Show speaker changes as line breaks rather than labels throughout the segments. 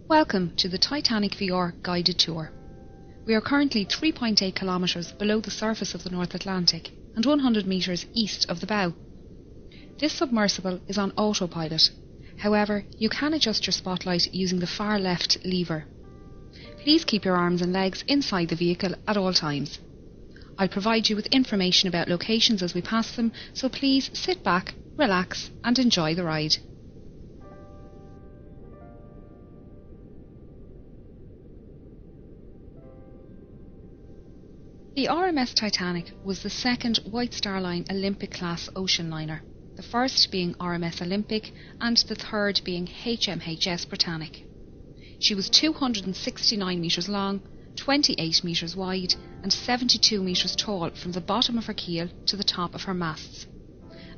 Welcome to the Titanic VR guided tour. We are currently 3.8 kilometres below the surface of the North Atlantic and 100 metres east of the bow. This submersible is on autopilot. However, you can adjust your spotlight using the far left lever. Please keep your arms and legs inside the vehicle at all times. I'll provide you with information about locations as we pass them, so please sit back, relax and enjoy the ride. The RMS Titanic was the second White Star Line Olympic-class ocean liner, the first being RMS Olympic and the third being HMHS Britannic. She was 269 metres long, 28 metres wide and 72 metres tall from the bottom of her keel to the top of her masts.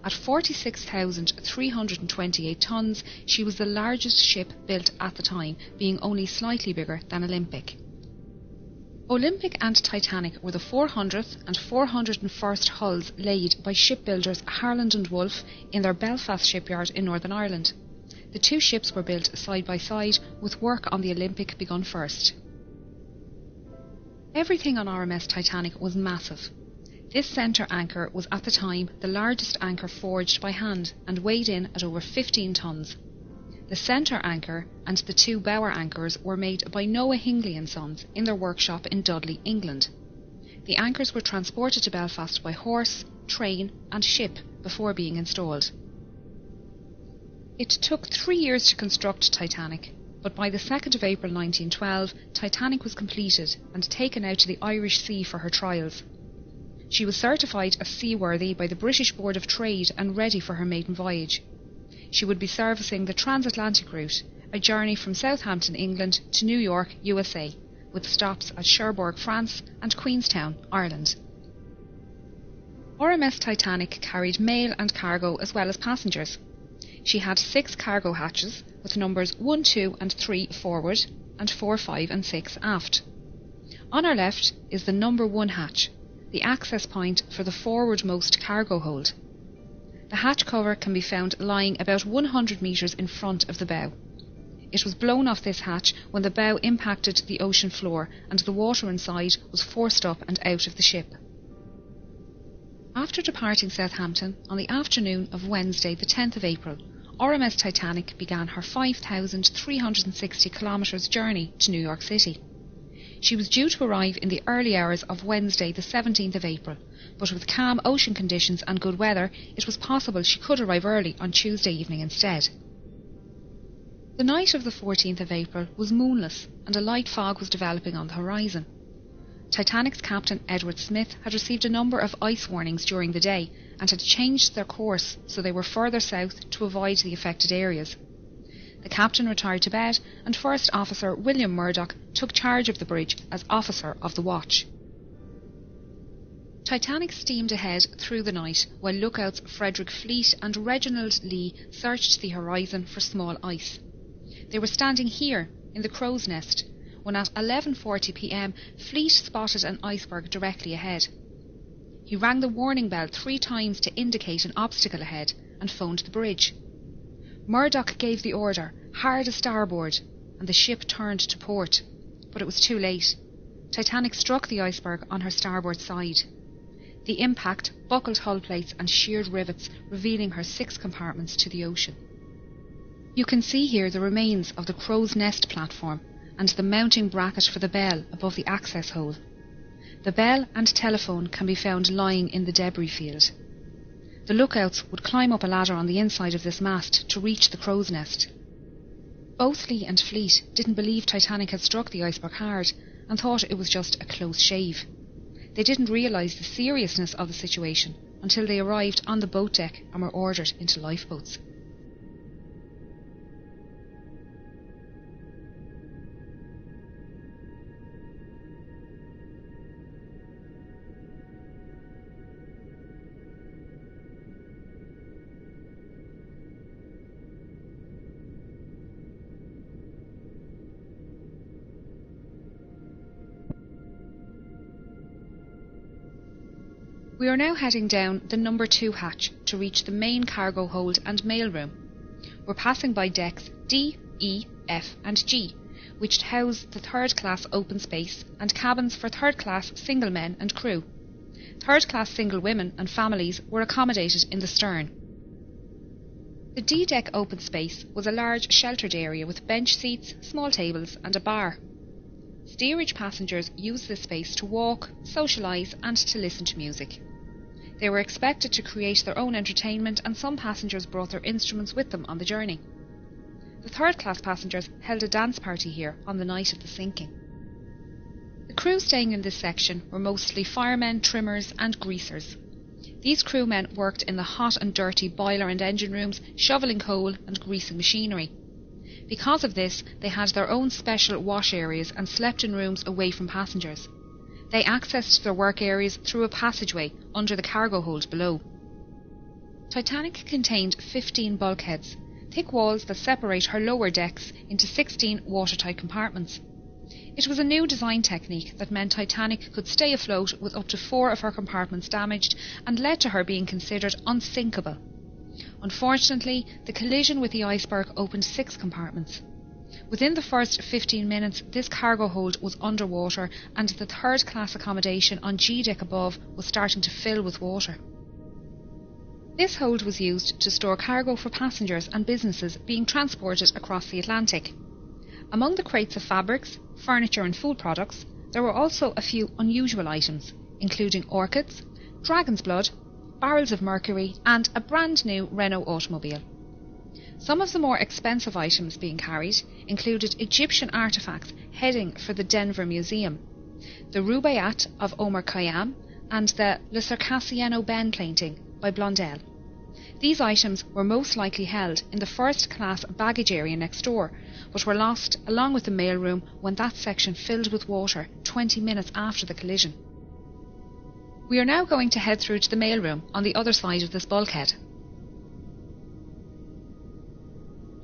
At 46,328 tonnes, she was the largest ship built at the time, being only slightly bigger than Olympic. Olympic and Titanic were the 400th and 401st hulls laid by shipbuilders Harland and Wolff in their Belfast shipyard in Northern Ireland. The two ships were built side by side, with work on the Olympic begun first. Everything on RMS Titanic was massive. This centre anchor was at the time the largest anchor forged by hand and weighed in at over 15 tonnes. The centre anchor and the two bower anchors were made by Noah Hingley and Sons in their workshop in Dudley, England. The anchors were transported to Belfast by horse, train and ship before being installed. It took 3 years to construct Titanic, but by the 2nd of April 1912, Titanic was completed and taken out to the Irish Sea for her trials. She was certified as seaworthy by the British Board of Trade and ready for her maiden voyage. She would be servicing the transatlantic route, a journey from Southampton, England to New York, USA, with stops at Cherbourg, France and Queenstown, Ireland. RMS Titanic carried mail and cargo as well as passengers. She had 6 cargo hatches with numbers 1, 2 and 3 forward and 4, 5 and 6 aft. On our left is the number 1 hatch, the access point for the forwardmost cargo hold. The hatch cover can be found lying about 100 metres in front of the bow. It was blown off this hatch when the bow impacted the ocean floor and the water inside was forced up and out of the ship. After departing Southampton on the afternoon of Wednesday the 10th of April, RMS Titanic began her 5,360 kilometres journey to New York City. She was due to arrive in the early hours of Wednesday the 17th of April, but with calm ocean conditions and good weather, it was possible she could arrive early on Tuesday evening instead. The night of the 14th of April was moonless and a light fog was developing on the horizon. Titanic's captain Edward Smith had received a number of ice warnings during the day and had changed their course so they were further south to avoid the affected areas. The captain retired to bed and First Officer William Murdoch took charge of the bridge as officer of the watch. Titanic steamed ahead through the night while lookouts Frederick Fleet and Reginald Lee searched the horizon for small ice. They were standing here in the crow's nest when at 11:40 p.m. Fleet spotted an iceberg directly ahead. He rang the warning bell 3 times to indicate an obstacle ahead and phoned the bridge. Murdoch gave the order, hard a starboard, and the ship turned to port, but it was too late. Titanic struck the iceberg on her starboard side. The impact buckled hull plates and sheared rivets, revealing her 6 compartments to the ocean. You can see here the remains of the crow's nest platform and the mounting bracket for the bell above the access hole. The bell and telephone can be found lying in the debris field. The lookouts would climb up a ladder on the inside of this mast to reach the crow's nest. Both Lee and Fleet didn't believe Titanic had struck the iceberg hard and thought it was just a close shave. They didn't realise the seriousness of the situation until they arrived on the boat deck and were ordered into lifeboats. We are now heading down the number 2 hatch to reach the main cargo hold and mail room. We're passing by decks D, E, F and G, which housed the third-class open space and cabins for third-class single men and crew. Third-class single women and families were accommodated in the stern. The D-deck open space was a large sheltered area with bench seats, small tables and a bar. Steerage passengers used this space to walk, socialise and to listen to music. They were expected to create their own entertainment, and some passengers brought their instruments with them on the journey. The third-class passengers held a dance party here on the night of the sinking. The crew staying in this section were mostly firemen, trimmers and greasers. These crewmen worked in the hot and dirty boiler and engine rooms, shovelling coal and greasing machinery. Because of this, they had their own special wash areas and slept in rooms away from passengers. They accessed their work areas through a passageway under the cargo hold below. Titanic contained 15 bulkheads, thick walls that separate her lower decks into 16 watertight compartments. It was a new design technique that meant Titanic could stay afloat with up to 4 of her compartments damaged, and led to her being considered unsinkable. Unfortunately, the collision with the iceberg opened 6 compartments. Within the first 15 minutes, this cargo hold was underwater, and the third-class accommodation on G-deck above was starting to fill with water. This hold was used to store cargo for passengers and businesses being transported across the Atlantic. Among the crates of fabrics, furniture and food products, there were also a few unusual items, including orchids, dragon's blood, barrels of mercury and a brand new Renault automobile. Some of the more expensive items being carried included Egyptian artefacts heading for the Denver Museum, the Rubaiyat of Omar Khayyam and the Le Circassiano Ben painting by Blondel. These items were most likely held in the first-class baggage area next door, but were lost along with the mailroom when that section filled with water 20 minutes after the collision. We are now going to head through to the mailroom on the other side of this bulkhead.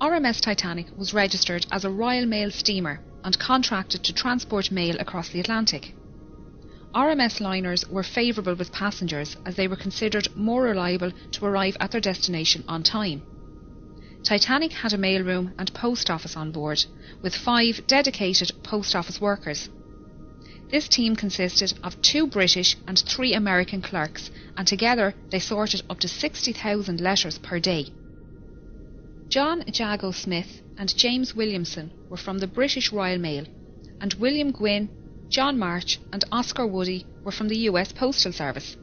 RMS Titanic was registered as a Royal Mail steamer and contracted to transport mail across the Atlantic. RMS liners were favourable with passengers as they were considered more reliable to arrive at their destination on time. Titanic had a mailroom and post office on board, with 5 dedicated post office workers. This team consisted of 2 British and 3 American clerks, and together they sorted up to 60,000 letters per day. John Jago Smith and James Williamson were from the British Royal Mail, and William Gwynne, John March and Oscar Woody were from the US Postal Service.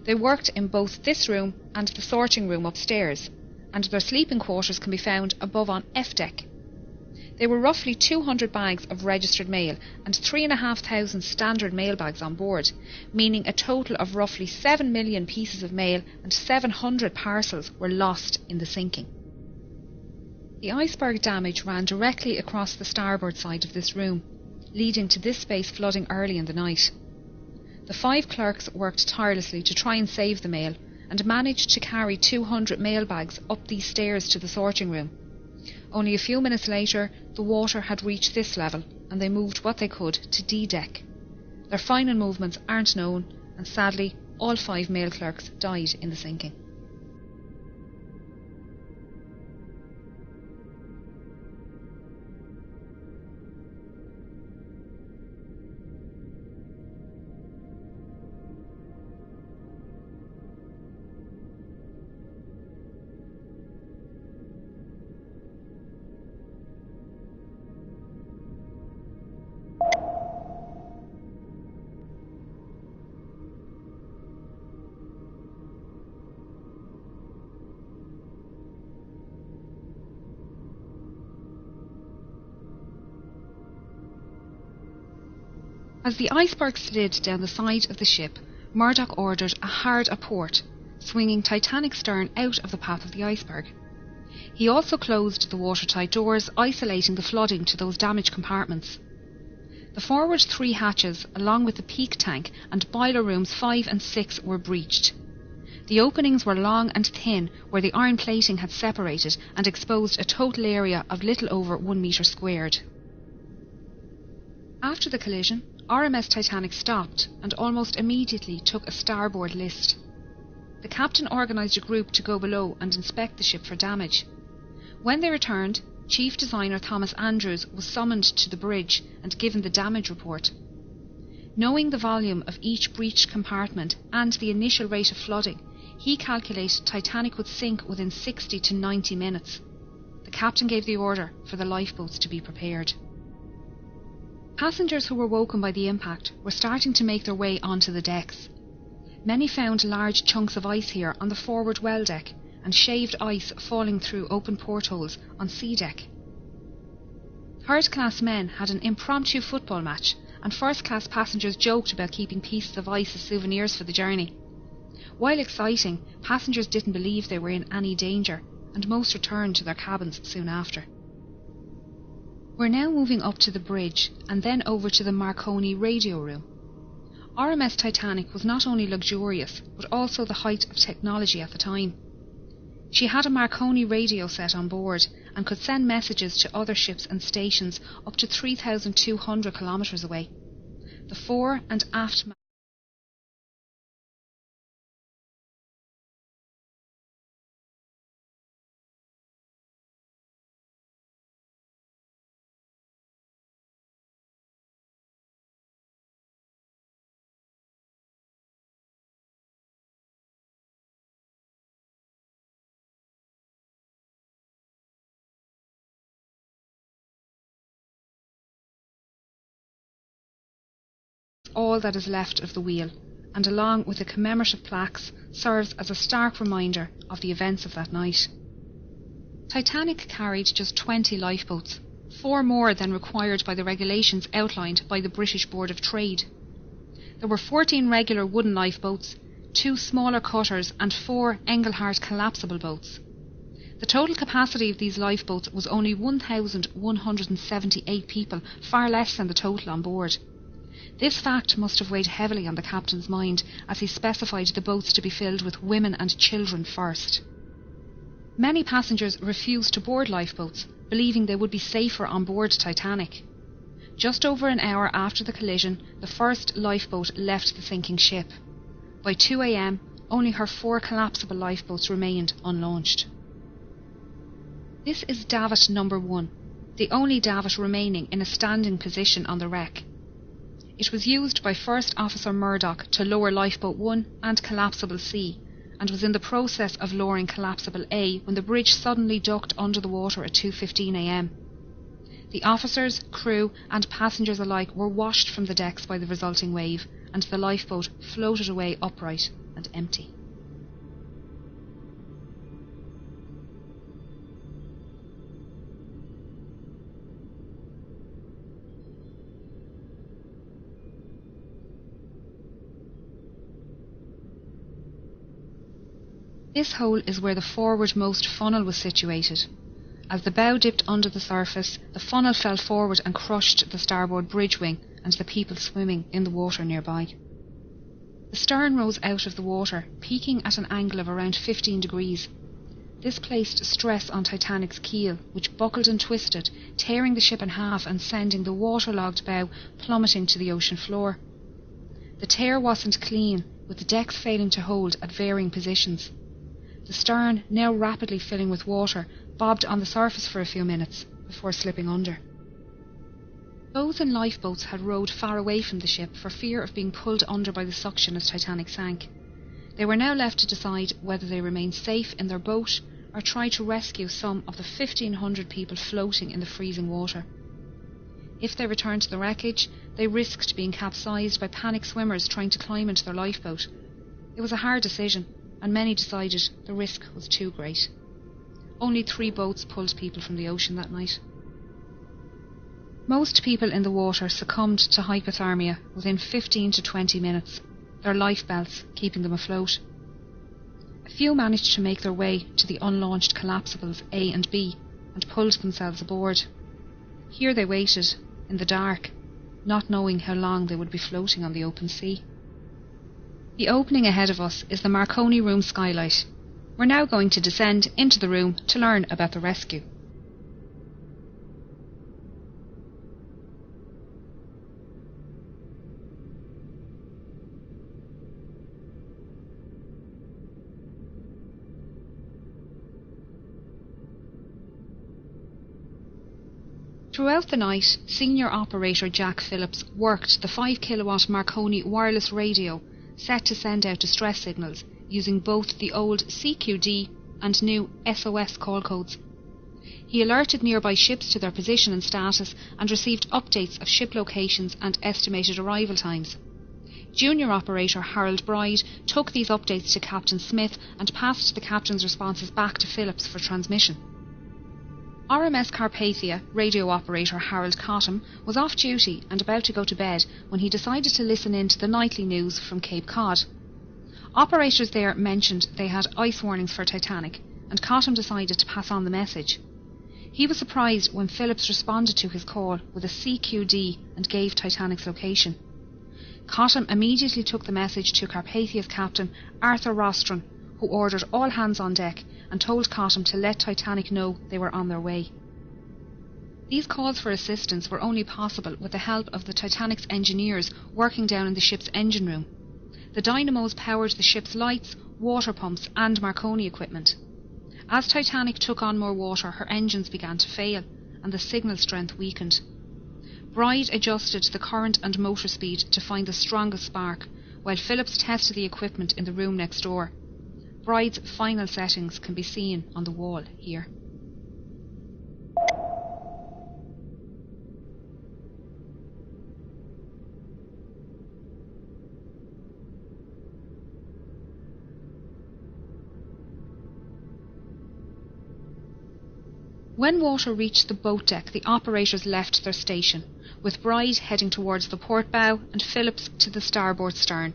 They worked in both this room and the sorting room upstairs, and their sleeping quarters can be found above on F deck. There were roughly 200 bags of registered mail and 3,500 standard mail bags on board, meaning a total of roughly 7 million pieces of mail and 700 parcels were lost in the sinking. The iceberg damage ran directly across the starboard side of this room, leading to this space flooding early in the night. The 5 clerks worked tirelessly to try and save the mail, and managed to carry 200 mail bags up these stairs to the sorting room. Only a few minutes later, the water had reached this level, and they moved what they could to D-deck. Their final movements aren't known, and sadly, all 5 mail clerks died in the sinking. As the iceberg slid down the side of the ship, Murdoch ordered a hard aport, swinging Titanic's stern out of the path of the iceberg. He also closed the watertight doors, isolating the flooding to those damaged compartments. The forward 3 hatches, along with the peak tank and boiler rooms 5 and 6, were breached. The openings were long and thin, where the iron plating had separated and exposed a total area of little over 1 metre squared. After the collision, RMS Titanic stopped and almost immediately took a starboard list. The captain organised a group to go below and inspect the ship for damage. When they returned, Chief Designer Thomas Andrews was summoned to the bridge and given the damage report. Knowing the volume of each breached compartment and the initial rate of flooding, he calculated Titanic would sink within 60 to 90 minutes. The captain gave the order for the lifeboats to be prepared. Passengers who were woken by the impact were starting to make their way onto the decks. Many found large chunks of ice here on the forward well deck and shaved ice falling through open portholes on sea deck. Third-class men had an impromptu football match, and first-class passengers joked about keeping pieces of ice as souvenirs for the journey. While exciting, passengers didn't believe they were in any danger, and most returned to their cabins soon after. We're now moving up to the bridge and then over to the Marconi radio room. RMS Titanic was not only luxurious, but also the height of technology at the time. She had a Marconi radio set on board and could send messages to other ships and stations up to 3,200 kilometres away. The fore and aft all that is left of the wheel, and along with the commemorative plaques serves as a stark reminder of the events of that night. Titanic carried just 20 lifeboats, 4 more than required by the regulations outlined by the British Board of Trade. There were 14 regular wooden lifeboats, 2 smaller cutters and 4 Engelhart collapsible boats. The total capacity of these lifeboats was only 1,178 people, far less than the total on board. This fact must have weighed heavily on the captain's mind as he specified the boats to be filled with women and children first. Many passengers refused to board lifeboats, believing they would be safer on board Titanic. Just over an hour after the collision, the first lifeboat left the sinking ship. By 2 a.m, only her 4 collapsible lifeboats remained unlaunched. This is davit number 1, the only davit remaining in a standing position on the wreck. It was used by First Officer Murdoch to lower Lifeboat 1 and Collapsible C, and was in the process of lowering Collapsible A when the bridge suddenly ducked under the water at 2:15 a.m. The officers, crew and passengers alike were washed from the decks by the resulting wave, and the lifeboat floated away upright and empty. This hole is where the forwardmost funnel was situated. As the bow dipped under the surface, the funnel fell forward and crushed the starboard bridge wing and the people swimming in the water nearby. The stern rose out of the water, peaking at an angle of around 15 degrees. This placed stress on Titanic's keel, which buckled and twisted, tearing the ship in half and sending the waterlogged bow plummeting to the ocean floor. The tear wasn't clean, with the decks failing to hold at varying positions. The stern, now rapidly filling with water, bobbed on the surface for a few minutes before slipping under. Those in lifeboats had rowed far away from the ship for fear of being pulled under by the suction as Titanic sank. They were now left to decide whether they remained safe in their boat or try to rescue some of the 1,500 people floating in the freezing water. If they returned to the wreckage, they risked being capsized by panicked swimmers trying to climb into their lifeboat. It was a hard decision, and many decided the risk was too great. Only 3 boats pulled people from the ocean that night. Most people in the water succumbed to hypothermia within 15 to 20 minutes, their life belts keeping them afloat. A few managed to make their way to the unlaunched collapsibles A and B and pulled themselves aboard. Here they waited, in the dark, not knowing how long they would be floating on the open sea. The opening ahead of us is the Marconi room skylight. We're now going to descend into the room to learn about the rescue. Throughout the night, senior operator Jack Phillips worked the 5 kilowatt Marconi wireless radio set to send out distress signals using both the old CQD and new SOS call codes. He alerted nearby ships to their position and status and received updates of ship locations and estimated arrival times. Junior operator Harold Bride took these updates to Captain Smith and passed the captain's responses back to Phillips for transmission. RMS Carpathia radio operator Harold Cottam was off duty and about to go to bed when he decided to listen in to the nightly news from Cape Cod. Operators there mentioned they had ice warnings for Titanic, and Cottam decided to pass on the message. He was surprised when Phillips responded to his call with a CQD and gave Titanic's location. Cottam immediately took the message to Carpathia's captain, Arthur Rostron, who ordered all hands on deck and told Cottam to let Titanic know they were on their way. These calls for assistance were only possible with the help of the Titanic's engineers working down in the ship's engine room. The dynamos powered the ship's lights, water pumps and Marconi equipment. As Titanic took on more water, her engines began to fail and the signal strength weakened. Bride adjusted the current and motor speed to find the strongest spark, while Phillips tested the equipment in the room next door. Bride's final settings can be seen on the wall here. When water reached the boat deck, the operators left their station, with Bride heading towards the port bow and Phillips to the starboard stern.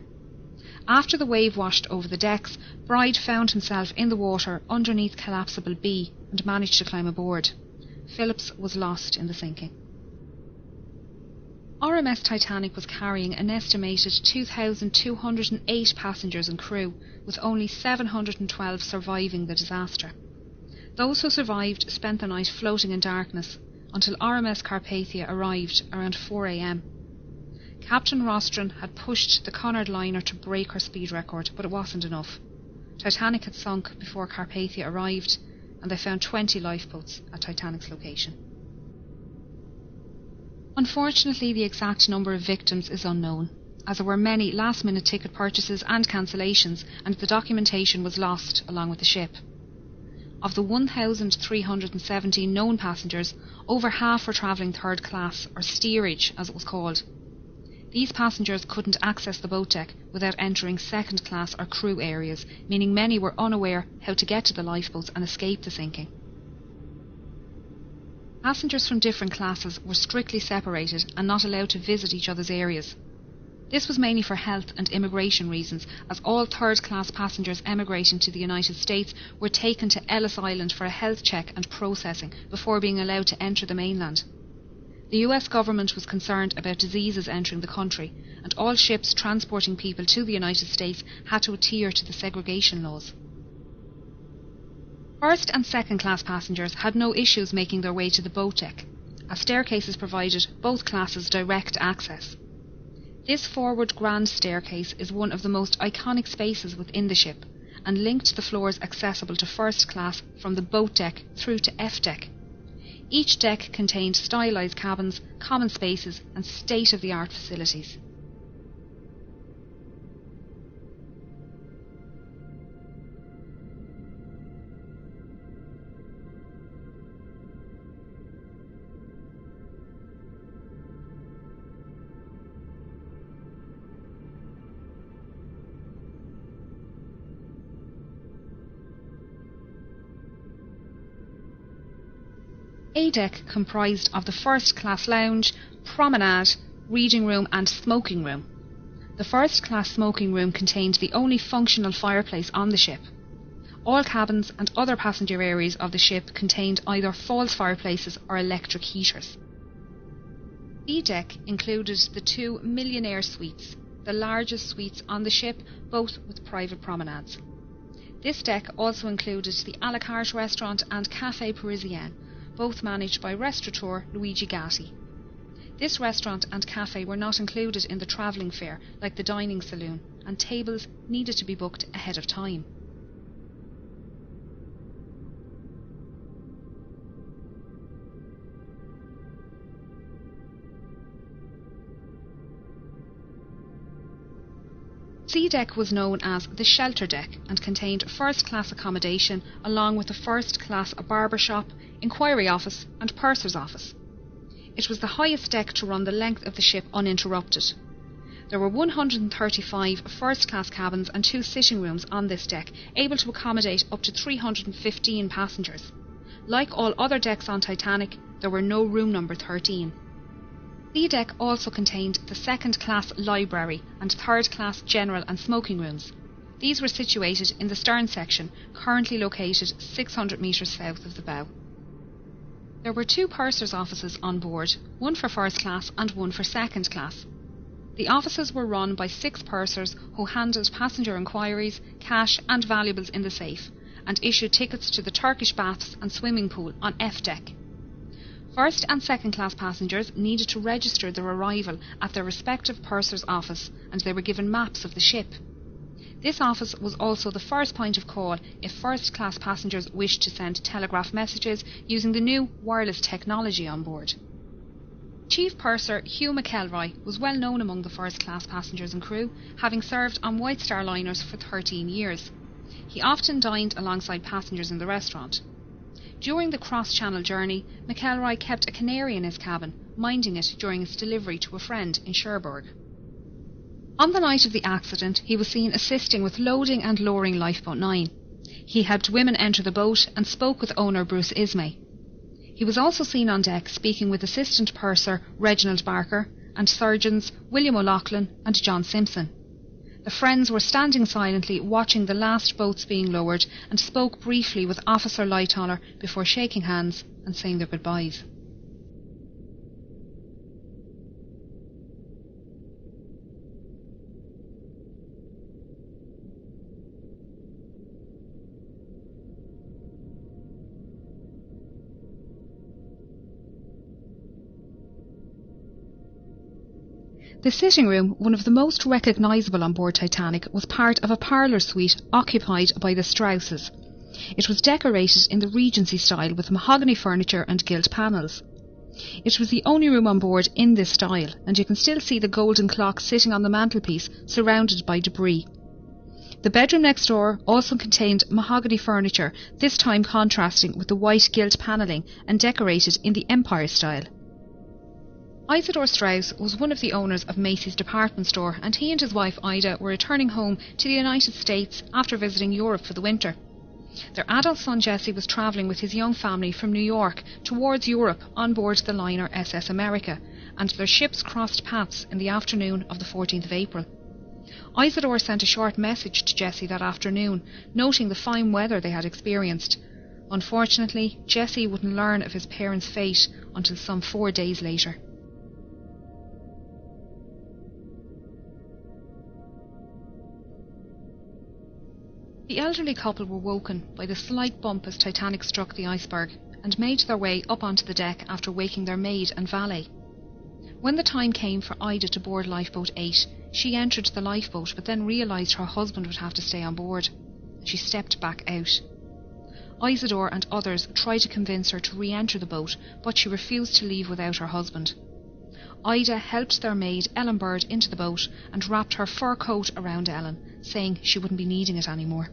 After the wave washed over the decks, Bride found himself in the water underneath collapsible B and managed to climb aboard. Phillips was lost in the sinking. RMS Titanic was carrying an estimated 2,208 passengers and crew, with only 712 surviving the disaster. Those who survived spent the night floating in darkness until RMS Carpathia arrived around 4 a.m. Captain Rostron had pushed the Cunard liner to break her speed record, but it wasn't enough. Titanic had sunk before Carpathia arrived, and they found 20 lifeboats at Titanic's location. Unfortunately, the exact number of victims is unknown, as there were many last-minute ticket purchases and cancellations, and the documentation was lost along with the ship. Of the 1,317 known passengers, over half were travelling third class, or steerage as it was called. These passengers couldn't access the boat deck without entering second class or crew areas, meaning many were unaware how to get to the lifeboats and escape the sinking. Passengers from different classes were strictly separated and not allowed to visit each other's areas. This was mainly for health and immigration reasons, as all third-class passengers emigrating to the United States were taken to Ellis Island for a health check and processing before being allowed to enter the mainland. The US government was concerned about diseases entering the country, and all ships transporting people to the United States had to adhere to the segregation laws. First and second-class passengers had no issues making their way to the boat deck, as staircases provided both classes direct access. This forward grand staircase is one of the most iconic spaces within the ship and linked the floors accessible to first class from the boat deck through to F deck. Each deck contained stylised cabins, common spaces and state-of-the-art facilities. A deck comprised of the first-class lounge, promenade, reading room and smoking room. The first-class smoking room contained the only functional fireplace on the ship. All cabins and other passenger areas of the ship contained either false fireplaces or electric heaters. B deck included the 2 millionaire suites, the largest suites on the ship, both with private promenades. This deck also included the à la carte restaurant and Café Parisien, both managed by restaurateur Luigi Gatti. This restaurant and cafe were not included in the travelling fare like the dining saloon, and tables needed to be booked ahead of time. C deck was known as the shelter deck and contained first-class accommodation along with a first-class barber shop, inquiry office and purser's office. It was the highest deck to run the length of the ship uninterrupted. There were 135 first-class cabins and 2 sitting rooms on this deck, able to accommodate up to 315 passengers. Like all other decks on Titanic, there were no room number 13. C deck also contained the second-class library and third-class general and smoking rooms. These were situated in the stern section, currently located 600 metres south of the bow. There were 2 purser's offices on board, one for first class and one for second class. The offices were run by 6 pursers who handled passenger inquiries, cash and valuables in the safe, and issued tickets to the Turkish baths and swimming pool on F deck. First and second class passengers needed to register their arrival at their respective purser's office, and they were given maps of the ship. This office was also the first point of call if first class passengers wished to send telegraph messages using the new wireless technology on board. Chief Purser Hugh McElroy was well known among the first class passengers and crew, having served on White Star liners for 13 years. He often dined alongside passengers in the restaurant. During the cross-channel journey, McElroy kept a canary in his cabin, minding it during its delivery to a friend in Cherbourg. On the night of the accident, he was seen assisting with loading and lowering Lifeboat 9. He helped women enter the boat and spoke with owner Bruce Ismay. He was also seen on deck speaking with Assistant Purser Reginald Barker and surgeons William O'Loughlin and John Simpson. The friends were standing silently watching the last boats being lowered and spoke briefly with Officer Lightoller before shaking hands and saying their goodbyes. The sitting room, one of the most recognisable on board Titanic, was part of a parlour suite occupied by the Strausses. It was decorated in the Regency style with mahogany furniture and gilt panels. It was the only room on board in this style, and you can still see the golden clock sitting on the mantelpiece surrounded by debris. The bedroom next door also contained mahogany furniture, this time contrasting with the white gilt panelling and decorated in the Empire style. Isidore Strauss was one of the owners of Macy's department store, and he and his wife Ida were returning home to the United States after visiting Europe for the winter. Their adult son Jesse was travelling with his young family from New York towards Europe on board the liner SS America, and their ships crossed paths in the afternoon of the 14th of April. Isidore sent a short message to Jesse that afternoon, noting the fine weather they had experienced. Unfortunately, Jesse wouldn't learn of his parents' fate until some 4 days later. The elderly couple were woken by the slight bump as Titanic struck the iceberg and made their way up onto the deck after waking their maid and valet. When the time came for Ida to board Lifeboat 8, she entered the lifeboat but then realised her husband would have to stay on board. She stepped back out. Isidore and others tried to convince her to re-enter the boat, but she refused to leave without her husband. Ida helped their maid Ellen Bird into the boat and wrapped her fur coat around Ellen, saying she wouldn't be needing it anymore.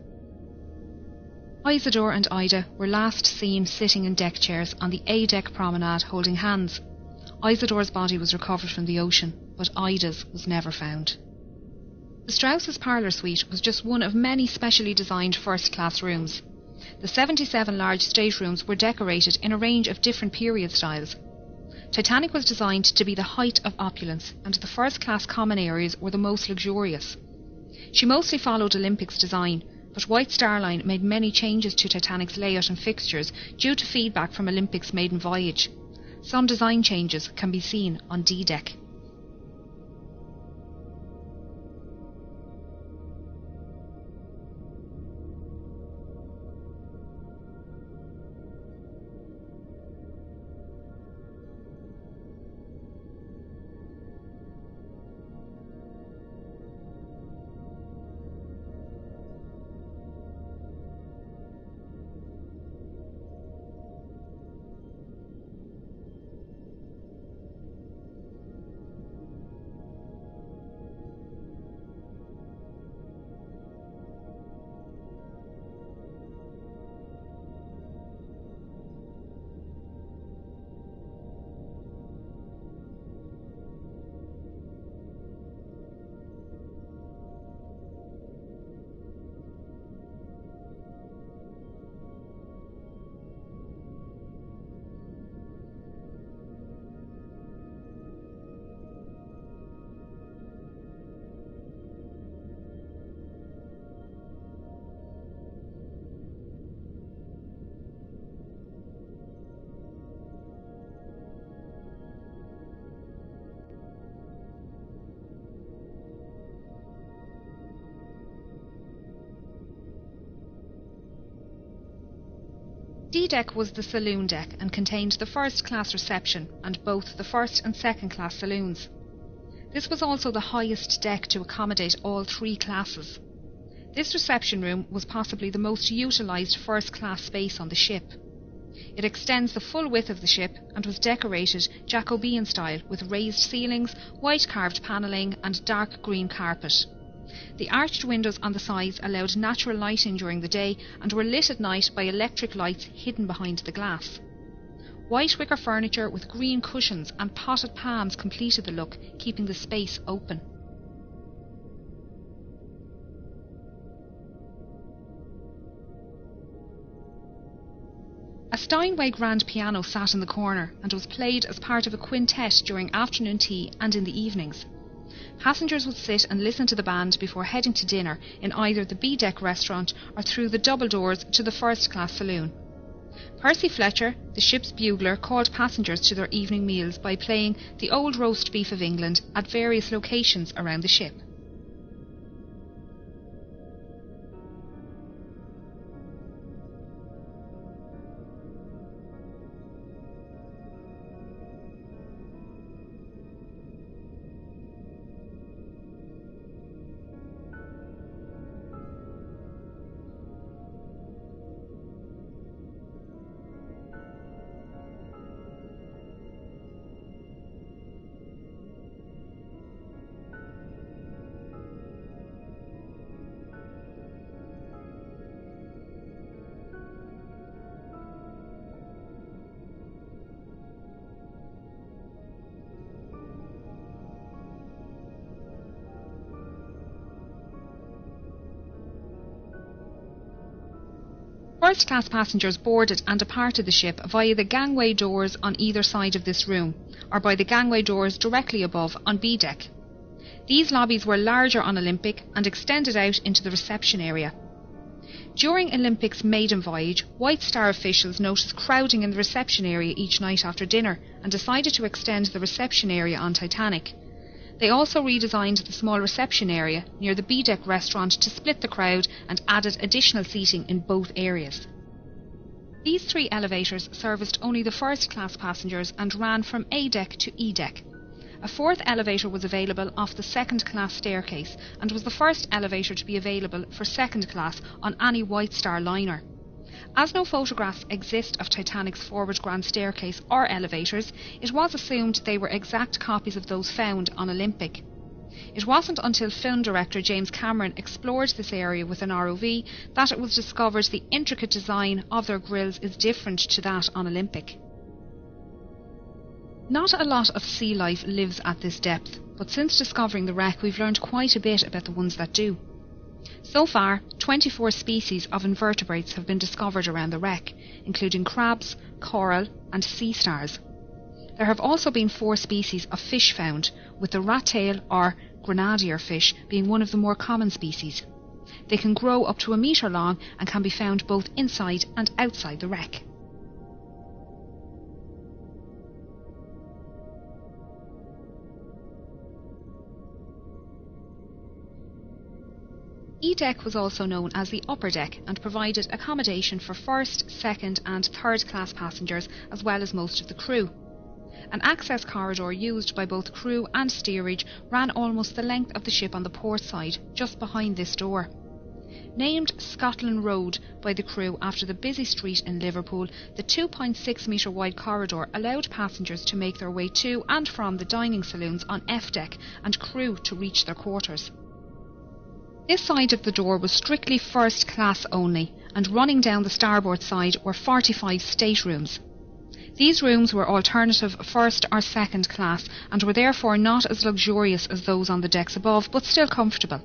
Isidore and Ida were last seen sitting in deck chairs on the A-deck promenade holding hands. Isidore's body was recovered from the ocean, but Ida's was never found. The Strausses' parlour suite was just one of many specially designed first-class rooms. The 77 large staterooms were decorated in a range of different period styles. Titanic was designed to be the height of opulence, and the first-class common areas were the most luxurious. She mostly followed Olympic's design, but White Star Line made many changes to Titanic's layout and fixtures due to feedback from Olympic's maiden voyage. Some design changes can be seen on D-deck. D deck was the saloon deck and contained the first class reception and both the first and second class saloons. This was also the highest deck to accommodate all three classes. This reception room was possibly the most utilised first class space on the ship. It extends the full width of the ship and was decorated Jacobean style with raised ceilings, white carved panelling and dark green carpet. The arched windows on the sides allowed natural light in during the day and were lit at night by electric lights hidden behind the glass. White wicker furniture with green cushions and potted palms completed the look, keeping the space open. A Steinway grand piano sat in the corner and was played as part of a quintet during afternoon tea and in the evenings. Passengers would sit and listen to the band before heading to dinner in either the B-deck restaurant or through the double doors to the first-class saloon. Percy Fletcher, the ship's bugler, called passengers to their evening meals by playing the Old Roast Beef of England at various locations around the ship. First-class passengers boarded and departed the ship via the gangway doors on either side of this room, or by the gangway doors directly above on B-deck. These lobbies were larger on Olympic and extended out into the reception area. During Olympic's maiden voyage, White Star officials noticed crowding in the reception area each night after dinner and decided to extend the reception area on Titanic. They also redesigned the small reception area near the B-deck restaurant to split the crowd and added additional seating in both areas. These three elevators serviced only the first-class passengers and ran from A-deck to E-deck. A fourth elevator was available off the second-class staircase and was the first elevator to be available for second class on any White Star liner. As no photographs exist of Titanic's forward grand staircase or elevators, it was assumed they were exact copies of those found on Olympic. It wasn't until film director James Cameron explored this area with an ROV that it was discovered the intricate design of their grilles is different to that on Olympic. Not a lot of sea life lives at this depth, but since discovering the wreck we've learned quite a bit about the ones that do. So far, 24 species of invertebrates have been discovered around the wreck, including crabs, coral and sea stars. There have also been 4 species of fish found, with the rat-tail or grenadier fish being one of the more common species. They can grow up to 1 metre long and can be found both inside and outside the wreck. E-deck was also known as the upper deck and provided accommodation for first, second and third class passengers as well as most of the crew. An access corridor used by both crew and steerage ran almost the length of the ship on the port side, just behind this door. Named Scotland Road by the crew after the busy street in Liverpool, the 2.6 metre wide corridor allowed passengers to make their way to and from the dining saloons on F-deck and crew to reach their quarters. This side of the door was strictly first class only, and running down the starboard side were 45 staterooms. These rooms were alternative first or second class and were therefore not as luxurious as those on the decks above, but still comfortable.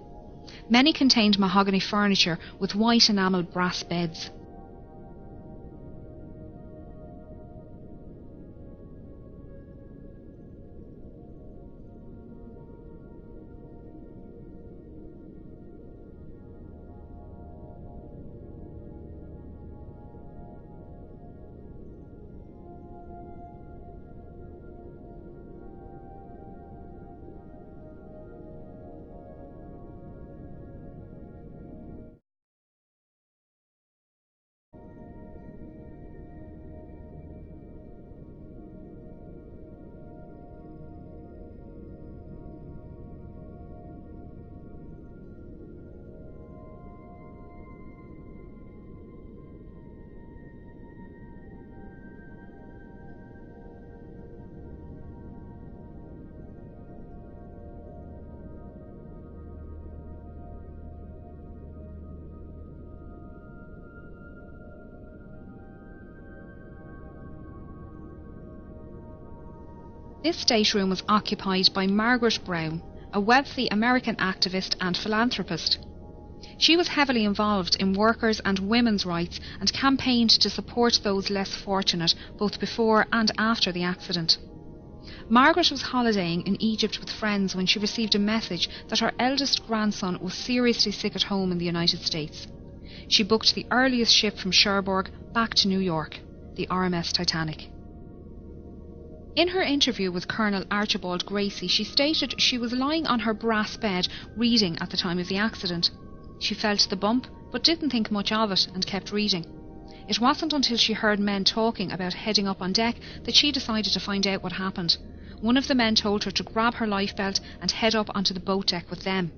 Many contained mahogany furniture with white enamelled brass beds. This stateroom was occupied by Margaret Brown, a wealthy American activist and philanthropist. She was heavily involved in workers' and women's rights and campaigned to support those less fortunate both before and after the accident. Margaret was holidaying in Egypt with friends when she received a message that her eldest grandson was seriously sick at home in the United States. She booked the earliest ship from Cherbourg back to New York, the RMS Titanic. In her interview with Colonel Archibald Gracie, she stated she was lying on her brass bed reading at the time of the accident. She felt the bump, but didn't think much of it and kept reading. It wasn't until she heard men talking about heading up on deck that she decided to find out what happened. One of the men told her to grab her lifebelt and head up onto the boat deck with them.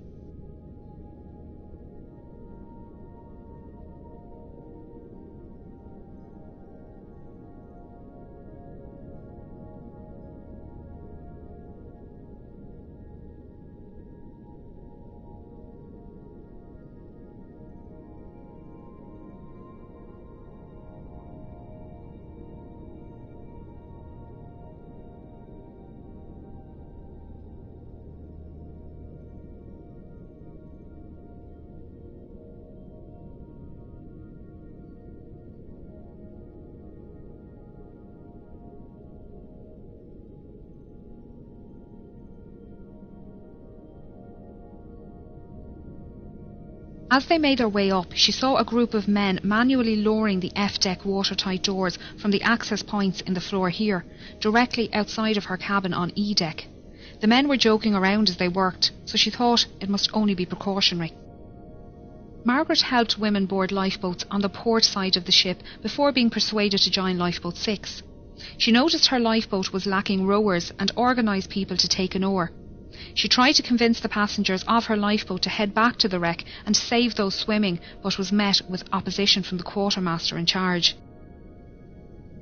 As they made their way up, she saw a group of men manually lowering the F-deck watertight doors from the access points in the floor here, directly outside of her cabin on E-deck. The men were joking around as they worked, so she thought it must only be precautionary. Margaret helped women board lifeboats on the port side of the ship before being persuaded to join Lifeboat 6. She noticed her lifeboat was lacking rowers and organised people to take an oar. She tried to convince the passengers of her lifeboat to head back to the wreck and save those swimming, but was met with opposition from the quartermaster in charge.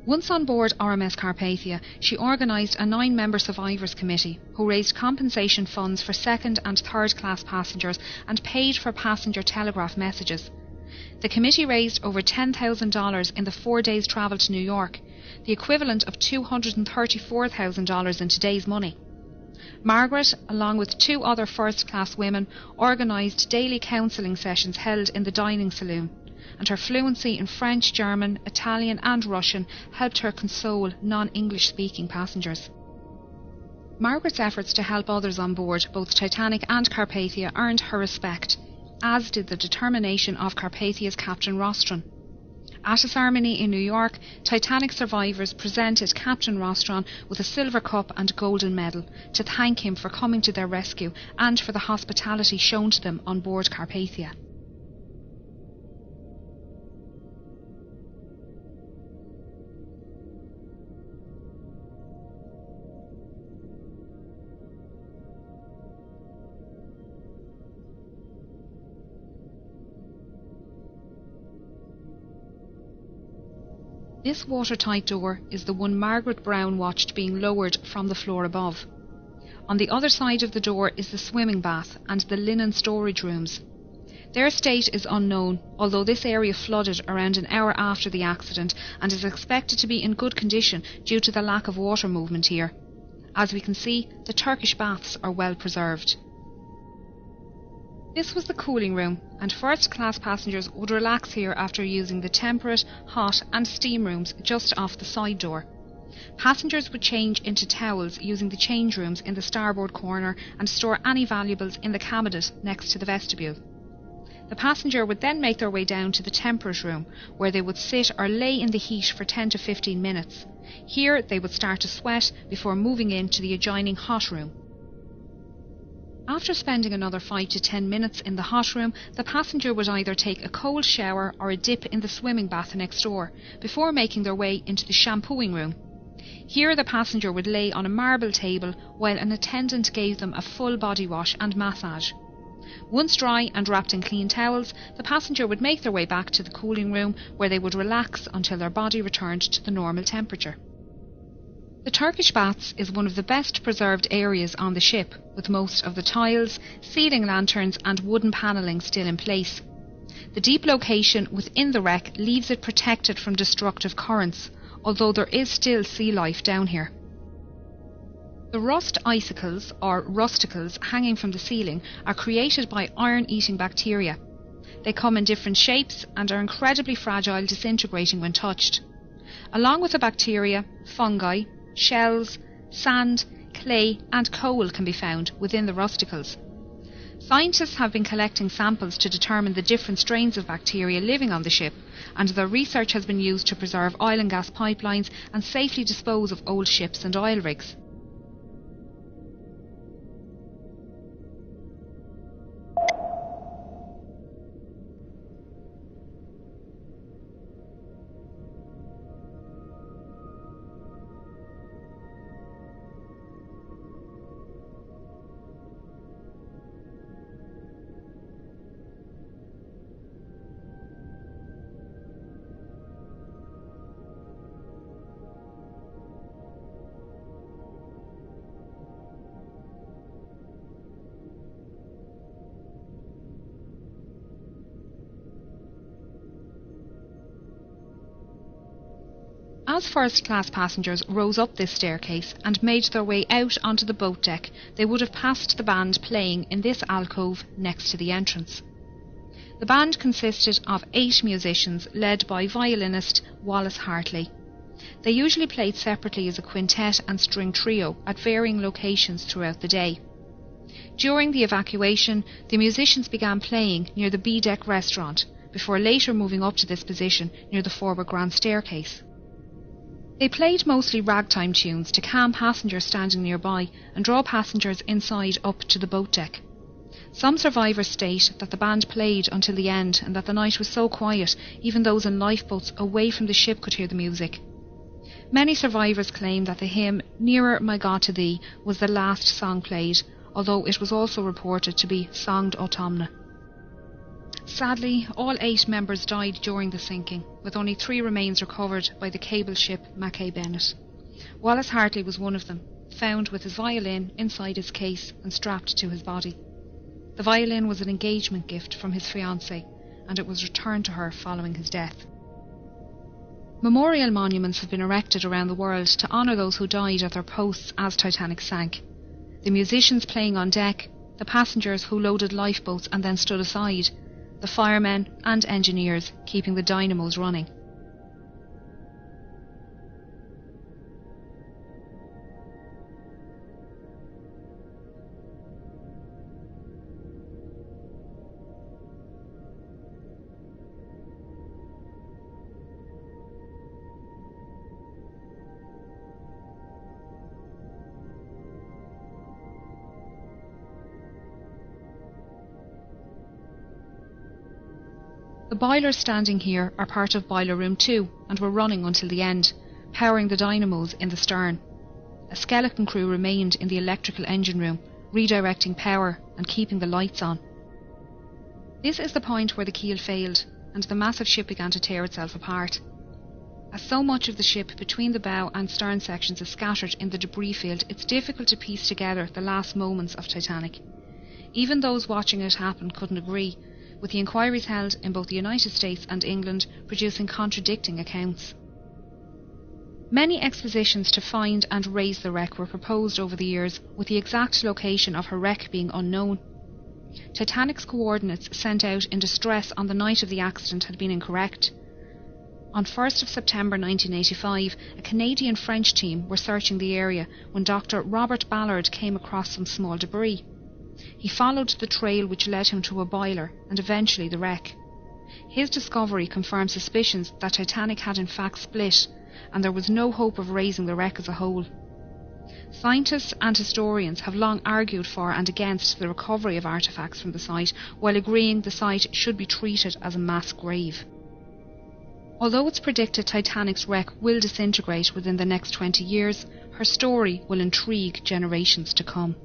Once on board RMS Carpathia, she organised a 9-member survivors committee who raised compensation funds for second and third class passengers and paid for passenger telegraph messages. The committee raised over $10,000 in the 4 days' travel to New York, the equivalent of $234,000 in today's money. Margaret, along with 2 other first-class women, organised daily counselling sessions held in the dining saloon, and her fluency in French, German, Italian and Russian helped her console non-English-speaking passengers. Margaret's efforts to help others on board both Titanic and Carpathia earned her respect, as did the determination of Carpathia's Captain Rostron. At a ceremony in New York, Titanic survivors presented Captain Rostron with a silver cup and golden medal to thank him for coming to their rescue and for the hospitality shown to them on board Carpathia. This watertight door is the one Margaret Brown watched being lowered from the floor above. On the other side of the door is the swimming bath and the linen storage rooms. Their state is unknown, although this area flooded around an hour after the accident and is expected to be in good condition due to the lack of water movement here. As we can see, the Turkish baths are well preserved. This was the cooling room, and first-class passengers would relax here after using the temperate, hot and steam rooms just off the side door. Passengers would change into towels using the change rooms in the starboard corner and store any valuables in the cabinet next to the vestibule. The passenger would then make their way down to the temperate room, where they would sit or lay in the heat for 10 to 15 minutes. Here they would start to sweat before moving into the adjoining hot room. After spending another 5 to 10 minutes in the hot room, the passenger would either take a cold shower or a dip in the swimming bath next door, before making their way into the shampooing room. Here the passenger would lay on a marble table while an attendant gave them a full body wash and massage. Once dry and wrapped in clean towels, the passenger would make their way back to the cooling room, where they would relax until their body returned to the normal temperature. The Turkish baths is one of the best preserved areas on the ship, with most of the tiles, ceiling lanterns and wooden panelling still in place. The deep location within the wreck leaves it protected from destructive currents, although there is still sea life down here. The rust icicles, or rusticles, hanging from the ceiling are created by iron-eating bacteria. They come in different shapes and are incredibly fragile, disintegrating when touched. Along with the bacteria, fungi, shells, sand, clay and coal can be found within the rusticles. Scientists have been collecting samples to determine the different strains of bacteria living on the ship, and their research has been used to preserve oil and gas pipelines and safely dispose of old ships and oil rigs. As first-class passengers rose up this staircase and made their way out onto the boat deck, they would have passed the band playing in this alcove next to the entrance. The band consisted of 8 musicians led by violinist Wallace Hartley. They usually played separately as a quintet and string trio at varying locations throughout the day. During the evacuation, the musicians began playing near the B-deck restaurant, before later moving up to this position near the forward grand staircase. They played mostly ragtime tunes to calm passengers standing nearby and draw passengers inside up to the boat deck. Some survivors state that the band played until the end and that the night was so quiet, even those in lifeboats away from the ship could hear the music. Many survivors claim that the hymn "Nearer My God to Thee" was the last song played, although it was also reported to be "Songed Autumna." Sadly, all 8 members died during the sinking, with only 3 remains recovered by the cable ship Mackay Bennett. Wallace Hartley was one of them, found with his violin inside his case and strapped to his body. The violin was an engagement gift from his fiancée, and it was returned to her following his death. Memorial monuments have been erected around the world to honour those who died at their posts as Titanic sank. The musicians playing on deck, the passengers who loaded lifeboats and then stood aside, the firemen and engineers keeping the dynamos running. The boilers standing here are part of Boiler Room 2 and were running until the end, powering the dynamos in the stern. A skeleton crew remained in the electrical engine room, redirecting power and keeping the lights on. This is the point where the keel failed and the massive ship began to tear itself apart. As so much of the ship between the bow and stern sections is scattered in the debris field, it's difficult to piece together the last moments of Titanic. Even those watching it happen couldn't agree, with the inquiries held in both the United States and England producing contradicting accounts. Many expositions to find and raise the wreck were proposed over the years, with the exact location of her wreck being unknown. Titanic's coordinates sent out in distress on the night of the accident had been incorrect. On 1st of September 1985, a Canadian-French team were searching the area when Dr. Robert Ballard came across some small debris. He followed the trail which led him to a boiler and eventually the wreck. His discovery confirmed suspicions that Titanic had in fact split, and there was no hope of raising the wreck as a whole. Scientists and historians have long argued for and against the recovery of artefacts from the site, while agreeing the site should be treated as a mass grave. Although it's predicted Titanic's wreck will disintegrate within the next 20 years, her story will intrigue generations to come.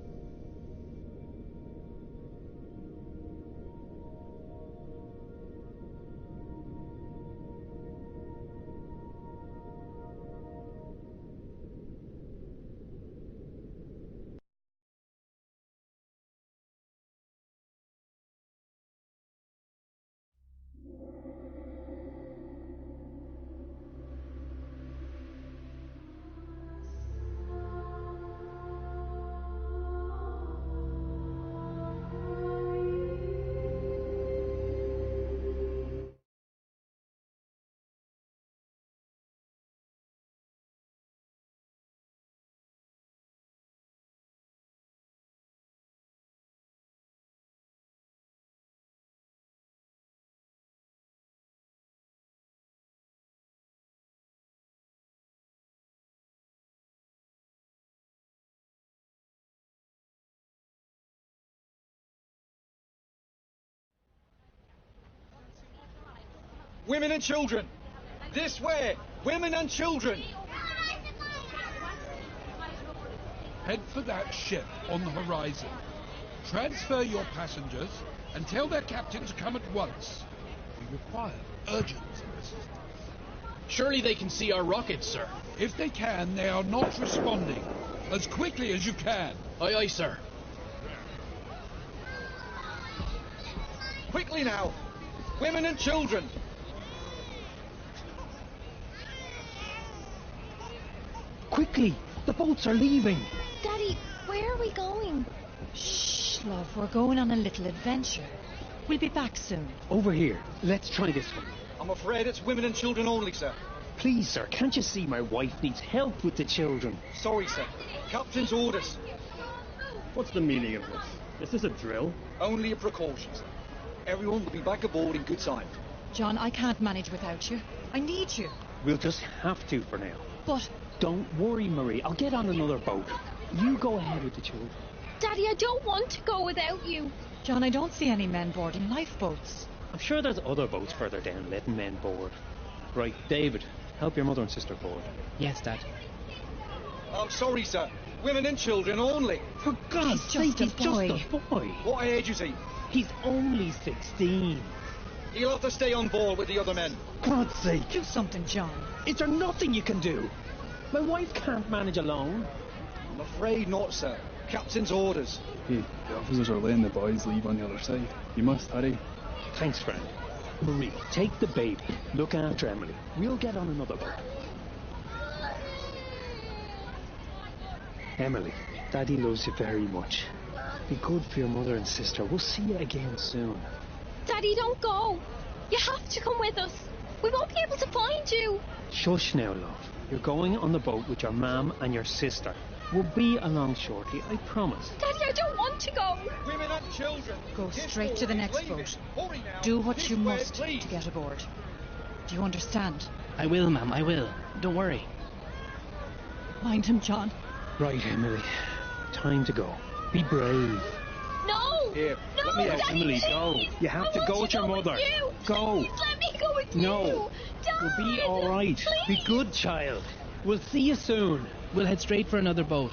Women and children! This way! Women and children!
Head for that ship on the horizon. Transfer your passengers and tell their captain to come at once. We require urgent assistance.
Surely they can see our rockets, sir.
If they can, they are not responding. As quickly as you can.
Aye, aye, sir.
Quickly now! Women and children!
Quickly! The boats are leaving!
Daddy, where are we going?
Shh, love, we're going on a little adventure. We'll be back soon.
Over here. Let's try this one.
I'm afraid it's women and children only, sir.
Please, sir, can't you see my wife needs help with the children?
Sorry, sir. Captain's orders.
What's the meaning of this? Is this a drill?
Only a precaution, sir. Everyone will be back aboard in good time.
John, I can't manage without you. I need you.
We'll just have to for now.
But
Don't worry, Marie. I'll get on another boat. You go ahead with the children.
Daddy, I don't want to go without you.
John, I don't see any men boarding lifeboats.
I'm sure there's other boats further down letting men board. Right, David, help your mother and sister board.
Yes, Dad.
I'm sorry, sir. Women and children only.
For God's
He's
sake,
just
he's
a boy.
just a boy.
What age is he?
He's only 16.
He'll have to stay on board with the other men.
God's sake.
Do something, John.
Is there nothing you can do? My wife can't manage alone.
I'm afraid not, sir. Captain's orders.
Hey, the officers are letting the boys leave on the other side. You must hurry.
Thanks, friend. Marie, take the baby. Look after Emily. We'll get on another boat. Emily, Daddy loves you very much. Be good for your mother and sister. We'll see you again soon.
Daddy, don't go. You have to come with us. We won't be able to find you.
Shush now, love. You're going on the boat with your mum and your sister. We'll be along shortly, I promise.
Daddy, I don't want to go.
Women and children.
Go
This
straight to the
boat
next
is leaving.
boat.
Hurry now.
Do what
This
you
way,
must
please.
to get aboard. Do you understand?
I will, ma'am, I will. Don't worry.
Mind him, John.
Right, Emily. Time to go. Be brave.
No.
Here,
No,
let me out.
Daddy,
Emily,
please.
go. You have to
I
go
want
with your
go
mother.
you.
Go.
Please let me go with
No.
you. Dad,
We'll be all right. Be
please.
good, child. We'll see you soon.
We'll head straight for another boat.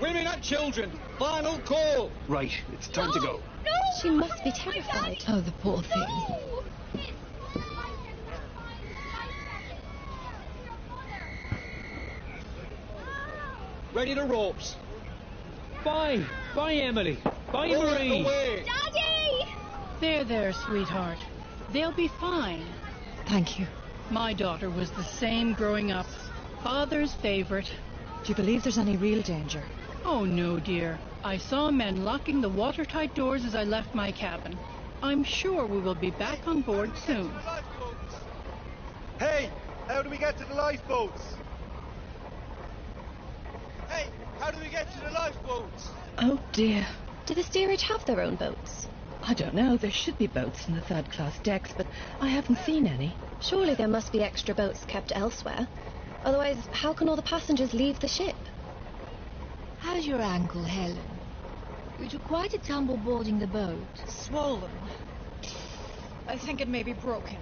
Women and children. Final call.
Right, it's time to go.
No.
She must be terrified.
Oh, the poor thing. No.
Ready the ropes.
Bye. Bye, Emily. Bye,
Roll it
Marie.
away.
Daddy.
There, sweetheart. They'll be fine.
Thank you.
My daughter was the same growing up. Father's favorite.
Do you believe there's any real danger?
Oh, no, dear. I saw men locking the watertight doors as I left my cabin. I'm sure we will be back on board soon.
Hey, how do we get to the lifeboats? Hey, how do we get to the lifeboats?
Oh dear. Do the steerage have their own boats?
I don't know. There should be boats in the third-class decks, but I haven't seen any.
Surely there must be extra boats kept elsewhere. Otherwise, how can all the passengers leave the ship?
How's your ankle, Helen? You took quite a tumble boarding the boat.
Swollen. I think it may be broken.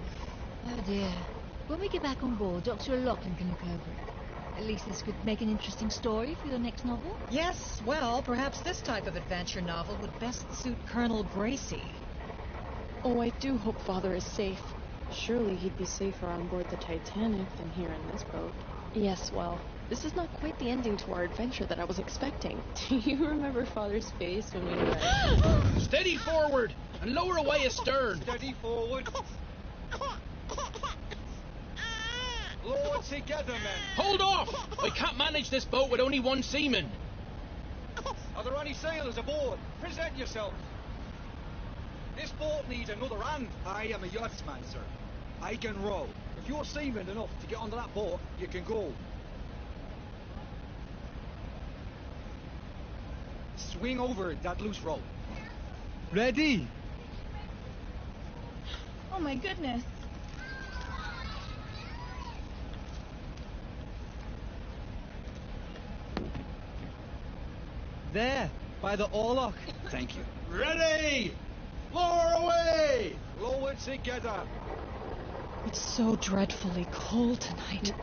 Oh dear. When we get back on board, Dr. O'Loughlin can look over it. At least this could make an interesting story for your next novel.
Yes, well, perhaps this type of adventure novel would best suit Colonel Gracie.
Oh, I do hope Father is safe. Surely he'd be safer on board the Titanic than here in this boat. Yes, well, this is not quite the ending to our adventure that I was expecting. Do you remember Father's face when we were...
Steady forward and lower away astern.
Steady forward. Lower together, men.
Hold off! I can't manage this boat with only one seaman.
Are there any sailors aboard? Present yourself. This boat needs another hand. I am a yachtsman, sir. I can row. If you're seaman enough to get onto that boat, you can go. Swing over that loose rope.
Ready?
Oh my goodness.
There, by the oarlock.
Thank you.
Ready! Lower away!
Lower together.
It's so dreadfully cold tonight.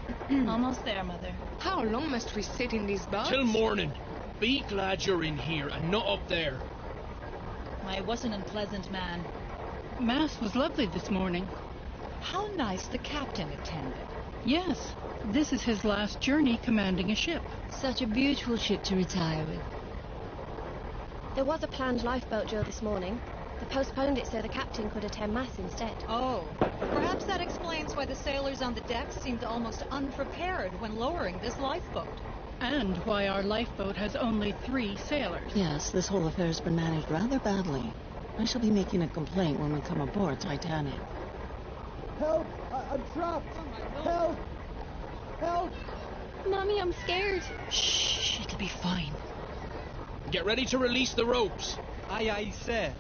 Almost there, Mother.
How long must we sit in these boats?
Till morning. Be glad you're in here and not up there.
I wasn't an unpleasant man.
Mass was lovely this morning.
How nice the captain attended.
Yes, this is his last journey commanding a ship.
Such a beautiful ship to retire with.
There was a planned lifeboat drill this morning. They postponed it so the captain could attend Mass instead.
Oh, perhaps that explains why the sailors on the deck seemed almost unprepared when lowering this lifeboat.
And why our lifeboat has only 3 sailors.
Yes, this whole affair has been managed rather badly. I shall be making a complaint when we come aboard Titanic.
Help! I'm trapped! Help! Help!
Mommy, I'm scared.
Shh, it'll be fine.
Get ready to release the ropes.
Aye, aye, sir.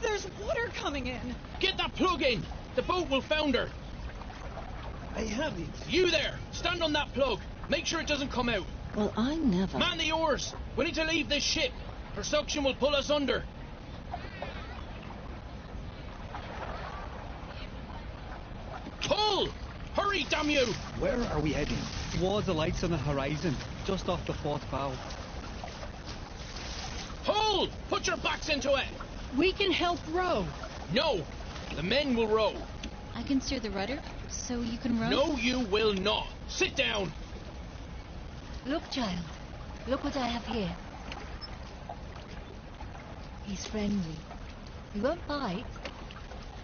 There's water coming in.
Get that plug in. The boat will founder.
I have it.
You there. Stand on that plug. Make sure it doesn't come out.
Well, I never...
Man the oars. We need to leave this ship. Her suction will pull us under. Pull! Hurry, damn you!
Where are we heading?
Towards the lights on the horizon, just off the port bow.
Pull! Put your backs into it!
We can help row.
No! The men will row.
I can steer the rudder, so you can row?
No, you will not. Sit down.
Look, child. Look what I have here. He's friendly. He won't bite.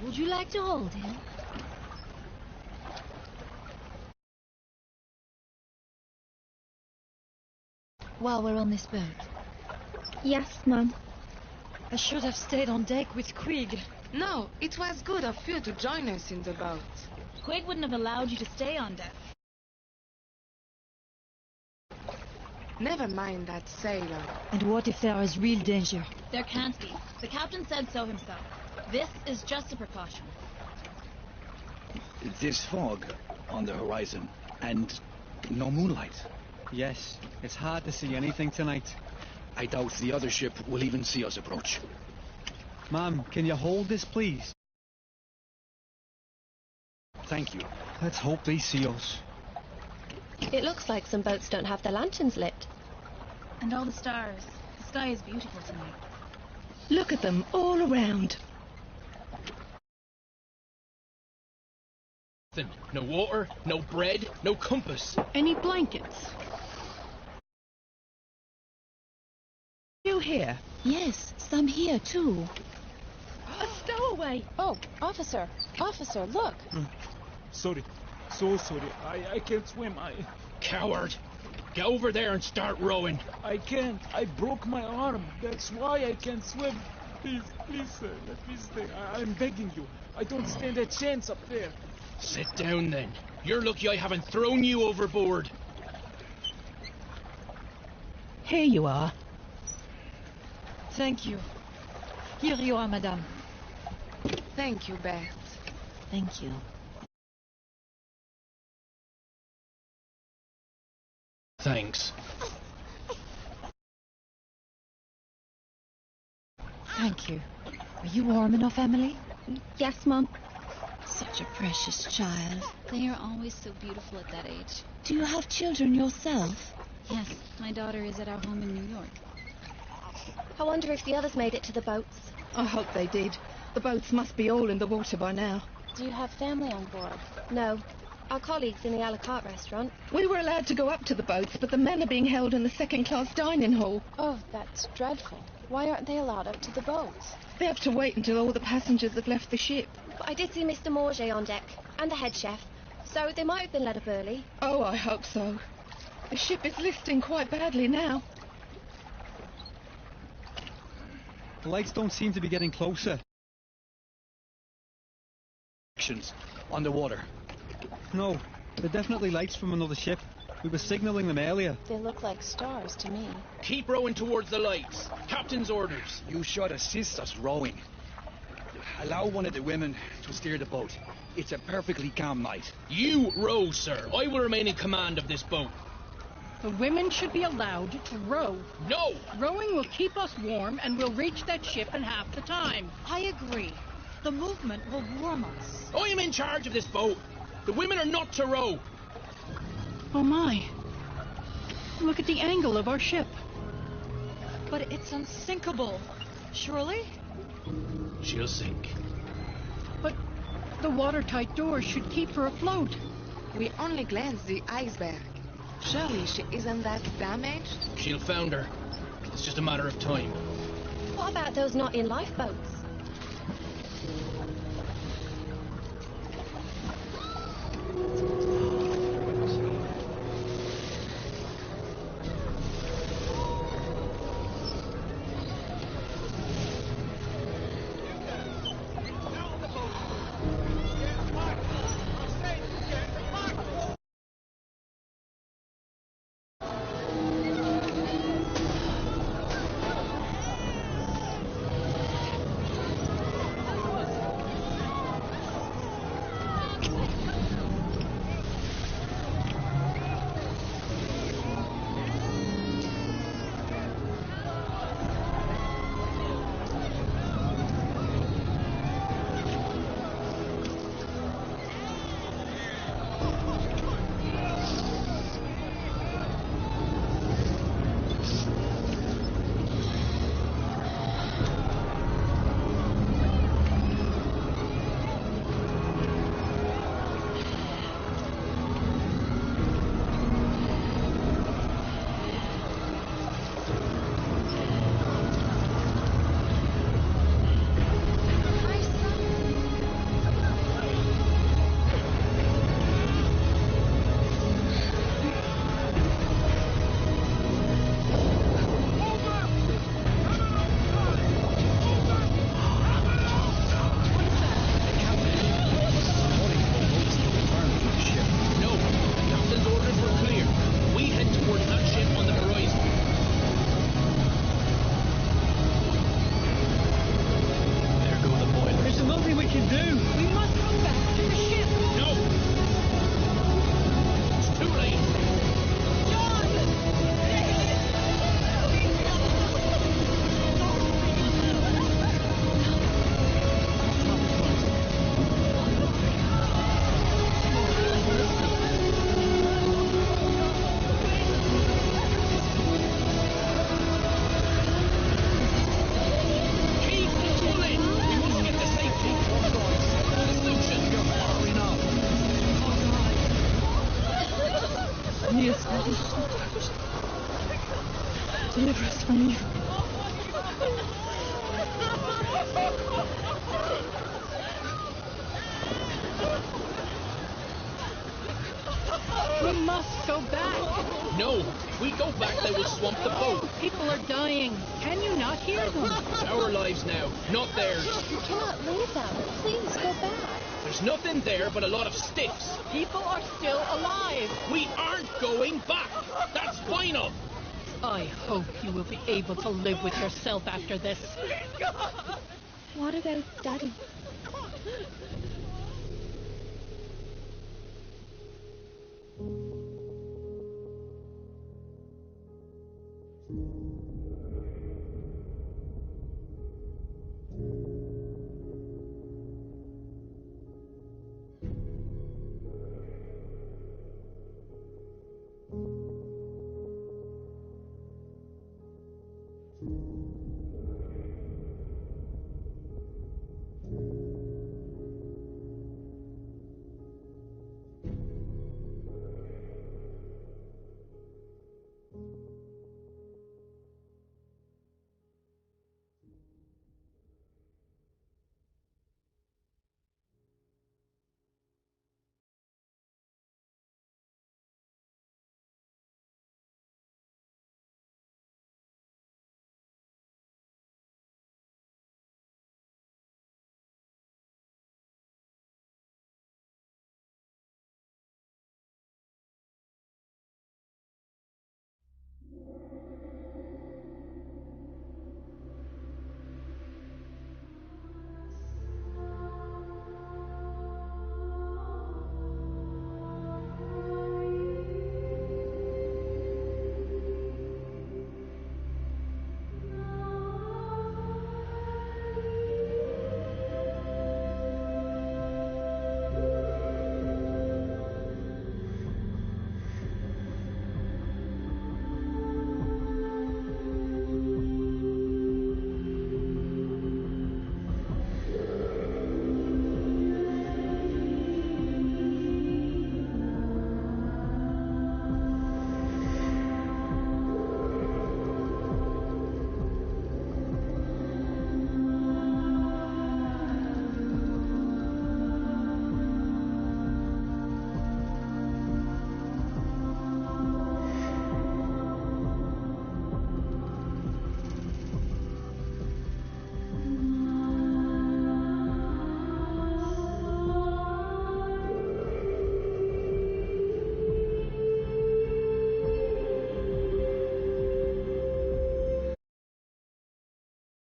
Would you like to hold him? While we're on this boat.
Yes, Mum.
I should have stayed on deck with Quig.
No, it was good of you to join us in the boat.
Quig wouldn't have allowed you to stay on deck.
Never mind that sailor.
And what if there is real danger? There can't be. The captain said so himself. This is just a precaution.
This fog on the horizon and no moonlight.
Yes, it's hard to see anything tonight.
I doubt the other ship will even see us approach.
Ma'am, can you hold this, please?
Thank you.
Let's hope they see us.
It looks like some boats don't have their lanterns lit.
And all the stars. The sky is beautiful tonight.
Look at them all around.
No water, no bread, no compass.
Any blankets?
You here?
Yes, some here too.
A stowaway!
Oh, officer, look.
Sorry, so sorry. I can't swim.
Coward! Get over there and start rowing.
I can't. I broke my arm. That's why I can't swim. Please, sir, let me stay. I'm begging you. I don't stand a chance up there.
Sit down then. You're lucky I haven't thrown you overboard.
Here you are.
Thank you. Here you are, madame.
Thank you, Beth.
Thank you.
Thanks.
Thank you. Are you warm enough, Emily?
Yes, Mum.
Such a precious child.
They are always so beautiful at that age.
Do you have children yourself?
Yes, my daughter is at our home in New York.
I wonder if the others made it to the boats.
I hope they did. The boats must be all in the water by now.
Do you have family on board?
No. Our colleagues in the a la carte restaurant.
We were allowed to go up to the boats, but the men are being held in the second-class dining hall.
Oh, that's dreadful. Why aren't they allowed up to the boats?
They have to wait until all the passengers have left the ship.
But I did see Mr. Morget on deck, and the head chef, so they might have been let up early.
Oh, I hope so. The ship is listing quite badly now.
The lights don't seem to be getting closer.
Underwater.
No, they're definitely lights from another ship. We were signaling them earlier.
They look like stars to me.
Keep rowing towards the lights. Captain's orders.
You should assist us rowing. Allow one of the women to steer the boat. It's a perfectly calm night.
You row, sir. I will remain in command of this boat.
The women should be allowed to row.
No!
Rowing will keep us warm and we'll reach that ship in half the time.
I agree. The movement will warm us.
I am in charge of this boat. The women are not to row.
Oh my. Look at the angle of our ship.
But it's unsinkable. Surely?
She'll sink.
But the watertight doors should keep her afloat.
We only glanced the iceberg. Surely she isn't that damaged?
She'll founder. It's just a matter of time.
What about those not in lifeboats?
Deliver us from evil.
We must go back.
No, if we go back, they will swamp the boat.
People are dying. Can you not hear them?
It's our lives now, not theirs.
You cannot leave them. Please go back.
There's nothing there but a lot of sticks.
People are still alive.
We aren't going back. That's final.
I hope you will be able to live with yourself after this.
What about Daddy?